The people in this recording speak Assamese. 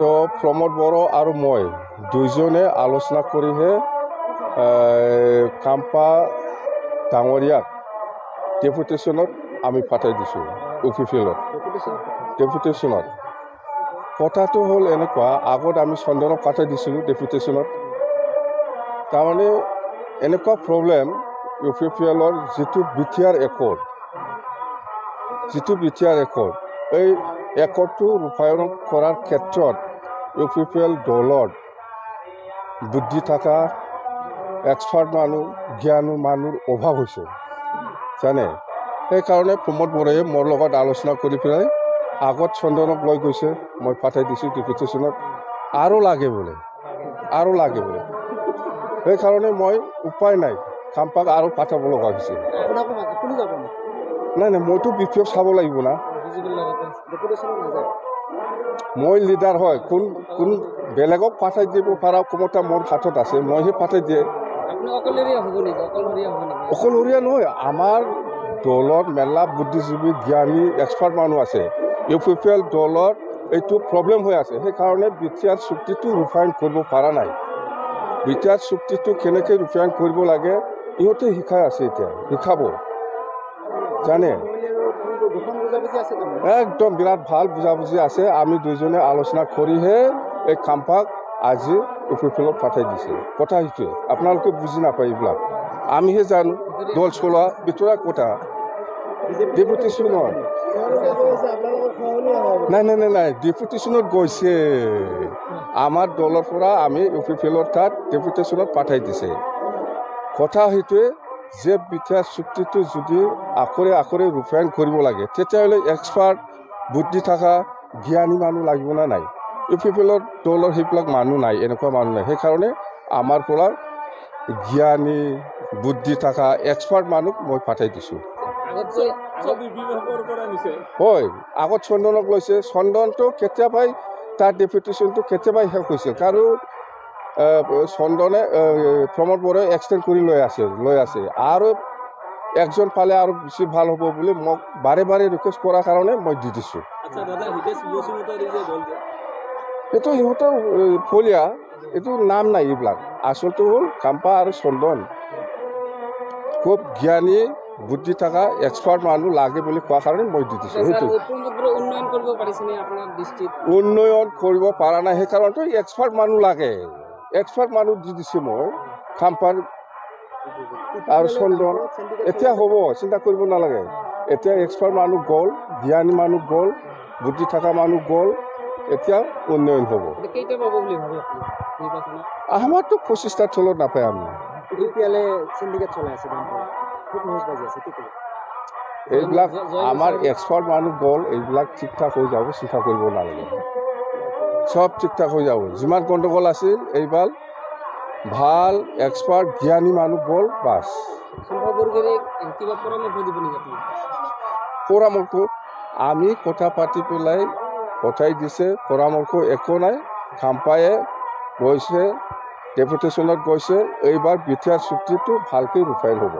তো প্ৰমোদ বড়ো আৰু মই দুইজনে আলোচনা কৰিহে কাম্পা ডাঙৰীয়াক ডেপুটেশ্যনত আমি পাঠাই দিছোঁ অফিচিয়েলত ডেপুটেশ্যনত কথাটো হ'ল এনেকুৱা আগত আমি চন্দনক পাঠাই দিছিলোঁ ডেপুটেশ্যনত তাৰমানে এনেকুৱা প্ৰব্লেম অফিচিয়েলৰ যিটো বিটিআৰ একৰ্ড এই একৰ্ডটো ৰূপায়ণ কৰাৰ ক্ষেত্ৰত অফিচিয়েল দলত বুদ্ধি থকা এক্সপাৰ্ট মানুহ জ্ঞানী মানুহৰ অভাৱ হৈছে জানে সেইকাৰণে প্ৰমোদ বড়োৱে মোৰ লগত আলোচনা কৰি পেলাই আগত চন্দনক লৈ গৈছে মই পাঠাই দিছোঁ ডেপুটেশ্যনত আৰু লাগে বোলে সেইকাৰণে মই উপায় নাই কাম্পাক আৰু পাঠাব লগা হৈছে নাই মইতো বিপিএফ চাব লাগিব না মই লিডাৰ হয় কোন বেলেগক পাঠাই দিব পৰা ক্ষমতা মোৰ হাতত আছে মইহে পাঠাই দিয়ে অকলশৰীয়া নহয় আমাৰ দলত মেলা বুদ্ধিজীৱী জ্ঞানী এক্সপাৰ্ট মানুহ আছে অফিচিয়েল দলত এইটো প্ৰব্লেম হৈ আছে সেইকাৰণে বিটিআৰ চুক্তিটো ৰূপায়ণ কৰিব পৰা নাই বিটিআৰ চুক্তিটো কেনেকৈ ৰূপায়ণ কৰিব লাগে ইহঁতে শিকাই আছে এতিয়া শিকাব জানে একদম বিৰাট ভাল বুজাবুজি আছে আমি দুইজনে আলোচনা কৰিহে এই কাম্পাক আজি অফিচিয়েলত পাঠাই দিছে কথা সেইটোৱে আপোনালোকে বুজি নাপায় এইবিলাক আমিহে জানো দল চলোৱা ভিতৰুৱা কথা ডেপুটেশ্যনত নাই ডেপুটেশ্যনত গৈছে আমাৰ দলৰ পৰা আমি অফিচিয়েলত তাত ডেপুটেশ্যনত পাঠাই দিছে কথা সেইটোৱে যে বিটিআৰ চুক্তিটো যদি আখৰে ৰূপায়ণ কৰিব লাগে তেতিয়াহ'লে এক্সপাৰ্ট বুদ্ধি থকা জ্ঞানী মানুহ লাগিব না নাই অফিচিয়েলত দলৰ সেইবিলাক মানুহ নাই এনেকুৱা মানুহ নাই সেইকাৰণে আমাৰ পৰা জ্ঞানী বুদ্ধি থকা এক্সপাৰ্ট মানুহ মই পাঠাই দিছোঁ হয় আগত চন্দনক লৈছে চন্দনটো কেতিয়াবাই তাৰ ডেপুটেশ্যনটো কেতিয়াবাই শেষ হৈছিল কাৰণ চন্দনে প্ৰমোদ বড়োৱে এক্সটেণ্ড কৰি লৈ আছে আৰু একজন পালে আৰু বেছি ভাল হ'ব বুলি মোক বাৰে ৰিকুৱেষ্ট কৰাৰ কাৰণে মই দি দিছোঁ এইটো সিহঁতৰ ফলীয়া এইটো নাম নাই এইবিলাক আচলটো হ'ল কাম্পা আৰু চন্দন খুব জ্ঞানী বুদ্ধি থকা এক্সপাৰ্ট মানুহ লাগে বুলি কোৱাৰ কাৰণে মই দি দিছোঁ সেইটো উন্নয়ন কৰিব পৰা নাই সেইকাৰণেতো এক্সপাৰ্ট মানুহ লাগে এক্সপাৰ্ট মানুহ দি দিছোঁ মই কাম্পাৰ আৰু চন্দন এতিয়া হ'ব চিন্তা কৰিব নালাগে এতিয়া এক্সপাৰ্ট মানুহ গ'ল জ্ঞানী মানুহ গ'ল বুদ্ধি থকা মানুহ গ'ল এতিয়া উন্নয়ন হ'ব আমাৰতো 25টা তলত নাপায় আমি এইবিলাক আমাৰ এক্সপাৰ্ট মানুহ গ'ল এইবিলাক ঠিক ঠাক হৈ যাব চিন্তা কৰিব নালাগে সব ঠিক ঠাক হৈ যাব যিমান গণ্ডগোল আছিল এইবাৰ ভাল এক্সপাৰ্ট জ্ঞানী মানুহ গ'ল বাছ পৰামৰ্শ আমি কথা পাতি পেলাই পঠাই দিছে পৰামৰ্শ একো নাই কাম্পায়ে গৈছে ডেপুটেশ্যনত গৈছে এইবাৰ বিটিআৰ চুক্তিটো ভালকৈ ৰূপায়ণ হ'ব